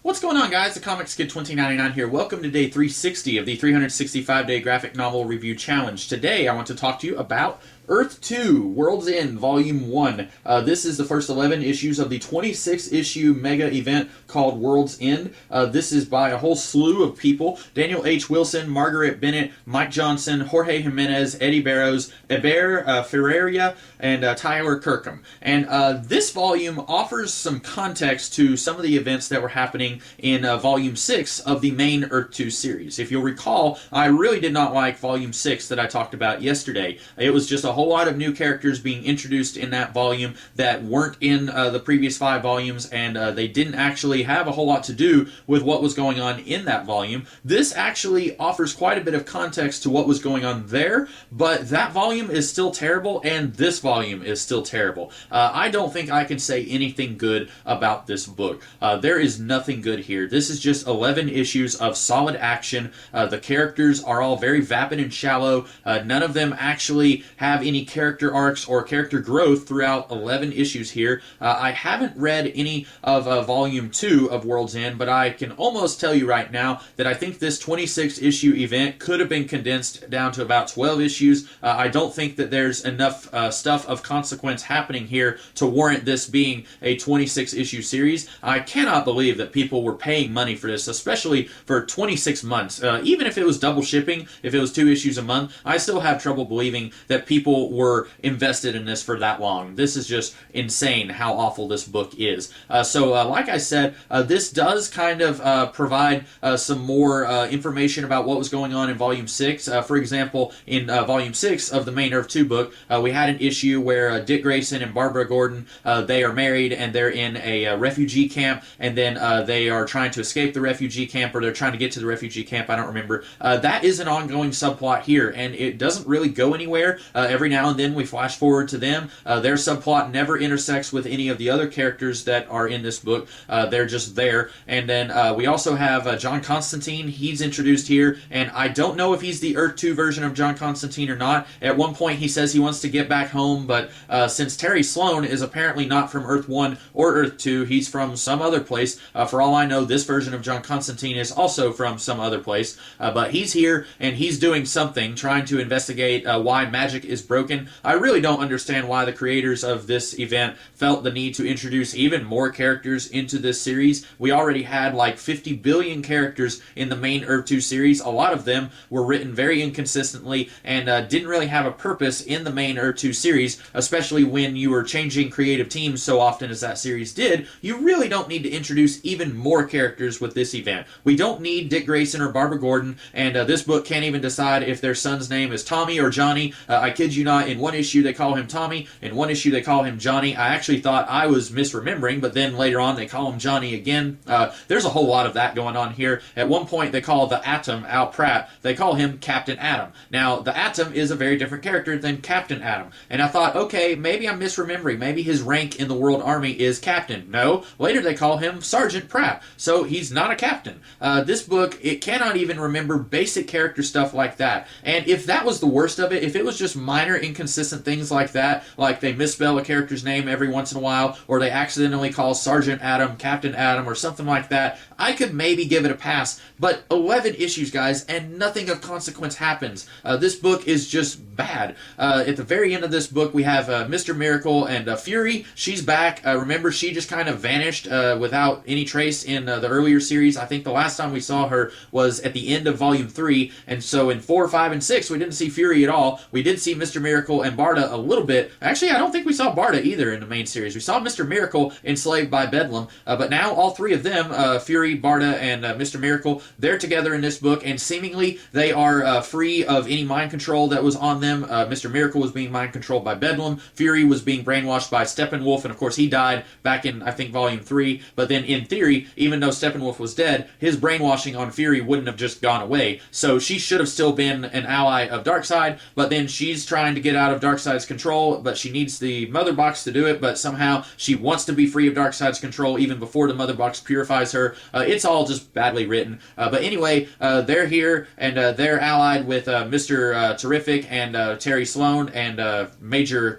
What's going on, guys? The Comics Kid 2099 here. Welcome to day 360 of the 365-day graphic novel review challenge. Today, I want to talk to you about Earth 2, World's End, Volume 1. This is the first 11 issues of the 26-issue mega event called World's End. This is by a whole slew of people. Daniel H. Wilson, Margaret Bennett, Mike Johnson, Jorge Jimenez, Eddie Barrows, Eber Ferreira, and Tyler Kirkham. And this volume offers some context to some of the events that were happening in Volume 6 of the main Earth 2 series. If you'll recall, I really did not like Volume 6 that I talked about yesterday. It was just a whole lot of new characters being introduced in that volume that weren't in the previous 5 volumes, and they didn't actually have a whole lot to do with what was going on in that volume. This actually offers quite a bit of context to what was going on there, but that volume is still terrible, and this volume is still terrible. I don't think I can say anything good about this book. There is nothing good here. This is just 11 issues of solid action. The characters are all very vapid and shallow. None of them actually have any character arcs or character growth throughout 11 issues here. I haven't read any of Volume 2 of World's End, but I can almost tell you right now that I think this 26-issue event could have been condensed down to about 12 issues. I don't think that there's enough stuff of consequence happening here to warrant this being a 26-issue series. I cannot believe that people were paying money for this, especially for 26 months. Even if it was double shipping, if it was 2 issues a month, I still have trouble believing that people were invested in this for that long. This is just insane how awful this book is. Like I said, this does kind of provide some more information about what was going on in Volume 6. For example, in Volume 6 of the main Earth 2 book, we had an issue where Dick Grayson and Barbara Gordon, they are married and they're in a refugee camp, and then they are trying to escape the refugee camp, or they're trying to get to the refugee camp, I don't remember. That is an ongoing subplot here, and it doesn't really go anywhere. Every now and then we flash forward to them. Their subplot never intersects with any of the other characters that are in this book. They're just there. And then we also have John Constantine. He's introduced here, and I don't know if he's the Earth 2 version of John Constantine or not. At one point he says he wants to get back home, but since Terry Sloan is apparently not from Earth 1 or Earth 2, he's from some other place. For all I know, this version of John Constantine is also from some other place. But he's here, and he's doing something, trying to investigate why magic is broken. I really don't understand why the creators of this event felt the need to introduce even more characters into this series. We already had like 50 billion characters in the main Earth 2 series. A lot of them were written very inconsistently and didn't really have a purpose in the main Earth 2 series, especially when you were changing creative teams so often as that series did. You really don't need to introduce even more characters with this event. We don't need Dick Grayson or Barbara Gordon, and this book can't even decide if their son's name is Tommy or Johnny. I kid you not, in one issue they call him Tommy, in one issue they call him Johnny. I actually thought I was misremembering, but then later on they call him Johnny again. There's a whole lot of that going on here. At one point they call the Atom, Al Pratt, they call him Captain Atom. Now, the Atom is a very different character than Captain Atom, and I thought, okay, maybe I'm misremembering. Maybe his rank in the World Army is Captain. No, later they call him Sergeant Pratt, so he's not a captain. This book, it cannot even remember basic character stuff like that, and if that was the worst of it, if it was just minor inconsistent things like that, like they misspell a character's name every once in a while, or they accidentally call Sergeant Atom Captain Atom or something like that, I could maybe give it a pass. But 11 issues, guys, and nothing of consequence happens. This book is just bad. At the very end of this book, we have Mr. Miracle and Fury. She's back. Remember, she just kind of vanished without any trace in the earlier series. I think the last time we saw her was at the end of Volume 3, and so in 4, 5, and 6, we didn't see Fury at all. We did see Mr. Miracle and Barda a little bit. Actually, I don't think we saw Barda either in the main series. We saw Mr. Miracle enslaved by Bedlam, but now all three of them, Fury, Barda, and Mr. Miracle, they're together in this book, and seemingly they are free of any mind control that was on them. Mr. Miracle was being mind controlled by Bedlam. Fury was being brainwashed by Steppenwolf, and of course he died back in, I think, Volume 3. But then in theory, even though Steppenwolf was dead, his brainwashing on Fury wouldn't have just gone away. So she should have still been an ally of Darkseid, but then she's trying trying to get out of Darkseid's control, but she needs the Mother Box to do it, but somehow she wants to be free of Darkseid's control even before the Mother Box purifies her. It's all just badly written. But anyway, they're here, and they're allied with Mr. Terrific and Terry Sloan and Commander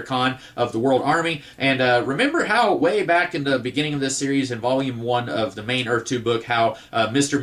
Khan of the World Army. And remember how way back in the beginning of this series, in Volume 1 of the main Earth 2 book, how Mr.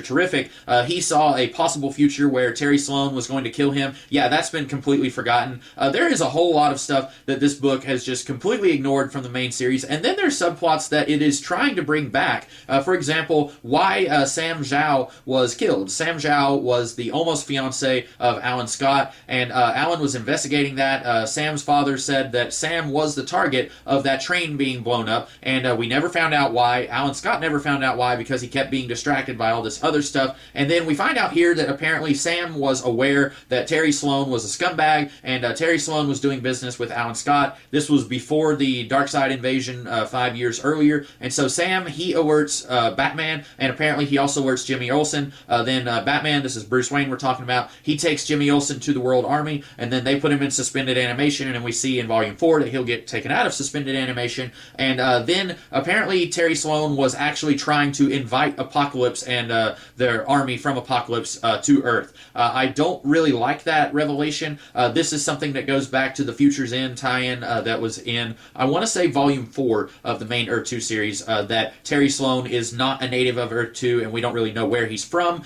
Terrific, he saw a possible future where Terry Sloan was going to kill him. Yeah, that's been completely forgotten. There is a whole lot of stuff that this book has just completely ignored from the main series, and then there's subplots that it is trying to bring back. For example, why Sam Zhao was killed. Sam Zhao was the almost fiance of Alan Scott, and Alan was investigating that. Sam's father said that Sam was the target of that train being blown up, and we never found out why. Alan Scott never found out why, because he kept being distracted by all this other stuff. And then we find out here that apparently Sam was aware that Terry Sloan was a scumbag, and Terry Sloan was doing business with Alan Scott. This was before the Darkseid invasion 5 years earlier, and so Sam, he alerts Batman, and apparently he also alerts Jimmy Olsen. Then Batman, this is Bruce Wayne we're talking about, he takes Jimmy Olsen to the World Army, and then they put him in suspended animation, and we see in Volume 4 that he'll get taken out of suspended animation. And then apparently Terry Sloan was actually trying to invite Apocalypse and their army from Apocalypse to Earth. I don't really like that revelation. This is something that goes back to the Future's End tie-in that was in, I want to say, Volume 4 of the main Earth 2 series, that Terry Sloan is not a native of Earth 2, and we don't really know where he's from.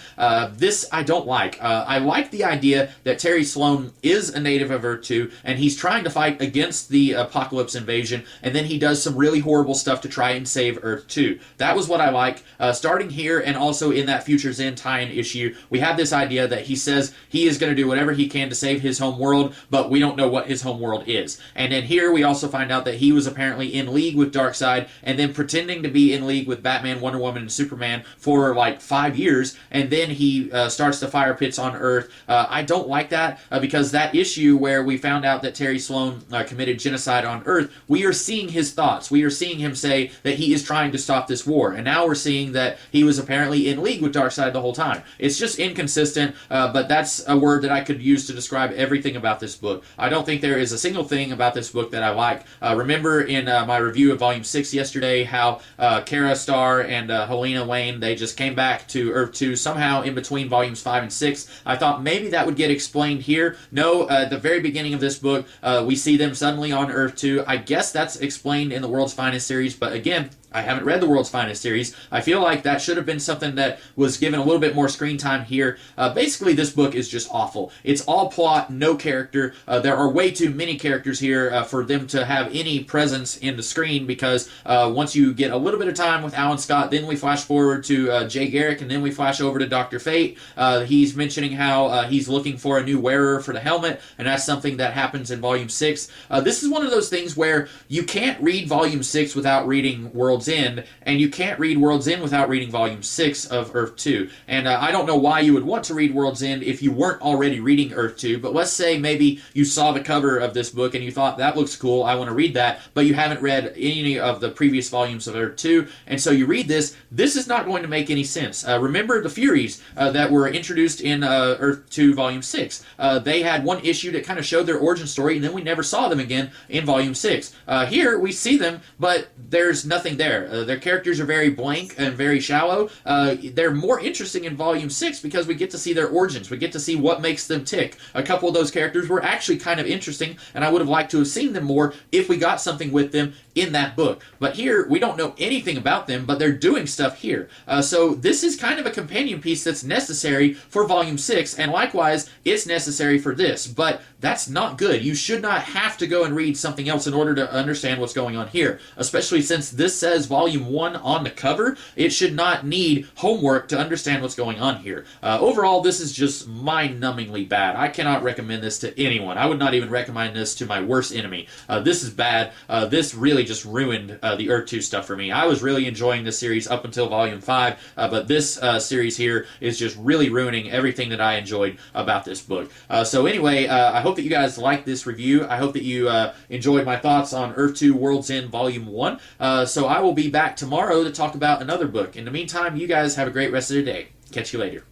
This I don't like. I like the idea that Terry Sloan is a native of Earth 2, and he's trying to fight against the Apocalypse invasion, and then he does some really horrible stuff to try and save Earth 2. That was what I like. Starting here, and also in that Future's End tie-in issue, we have this idea that he says he is going to do whatever he can to save his home world, but we don't know what his home world is. And then here we also find out that he was apparently in league with Darkseid, and then pretending to be in league with Batman, Wonder Woman, and Superman for like 5 years, and then he starts to fire pits on Earth. I don't like that, because that issue where we found out that Terry Sloan committed genocide on Earth, we are seeing his thoughts. We are seeing him say that he is trying to stop this war, and now we're seeing that he was apparently in league with Darkseid the whole time. It's just inconsistent, but that's a word that I could use to describe everything about this book. I don't think there is a single thing about this book that I like. Remember in my review of Volume 6 yesterday how Kara Starr and Helena Wayne, they just came back to Earth 2 somehow in between Volumes 5 and 6. I thought maybe that would get explained here. No, at the very beginning of this book, we see them suddenly on Earth 2. I guess that's explained in the World's Finest series, but again, I haven't read the World's Finest series. I feel like that should have been something that was given a little bit more screen time here. Basically, this book is just awful. It's all plot, no character. There are way too many characters here for them to have any presence in the screen, because once you get a little bit of time with Alan Scott, then we flash forward to Jay Garrick, and then we flash over to Dr. Fate. He's mentioning how he's looking for a new wearer for the helmet, and that's something that happens in Volume 6. This is one of those things where you can't read Volume 6 without reading World's End, and you can't read World's End without reading Volume 6 of Earth 2. And I don't know why you would want to read World's End if you weren't already reading Earth 2, but let's say maybe you saw the cover of this book and you thought, that looks cool, I want to read that, but you haven't read any of the previous volumes of Earth 2, and so you read this. This is not going to make any sense. Remember the Furies that were introduced in Earth 2 Volume 6. They had one issue that kind of showed their origin story, and then we never saw them again in Volume 6. Here, we see them, but there's nothing there. Their characters are very blank and very shallow. They're more interesting in Volume 6 because we get to see their origins. We get to see what makes them tick. A couple of those characters were actually kind of interesting, and I would have liked to have seen them more if we got something with them in that book. But here, we don't know anything about them, but they're doing stuff here. So this is kind of a companion piece that's necessary for Volume 6, and likewise, it's necessary for this. But that's not good. You should not have to go and read something else in order to understand what's going on here, especially since this says Volume 1 on the cover. It should not need homework to understand what's going on here. Overall, this is just mind-numbingly bad. I cannot recommend this to anyone. I would not even recommend this to my worst enemy. This is bad. This really just ruined the Earth 2 stuff for me. I was really enjoying this series up until Volume 5, but this series here is just really ruining everything that I enjoyed about this book. So anyway, I hope that you guys liked this review. I hope that you enjoyed my thoughts on Earth 2 World's End Volume 1. So I will be back tomorrow to talk about another book. In the meantime, you guys have a great rest of the day. Catch you later.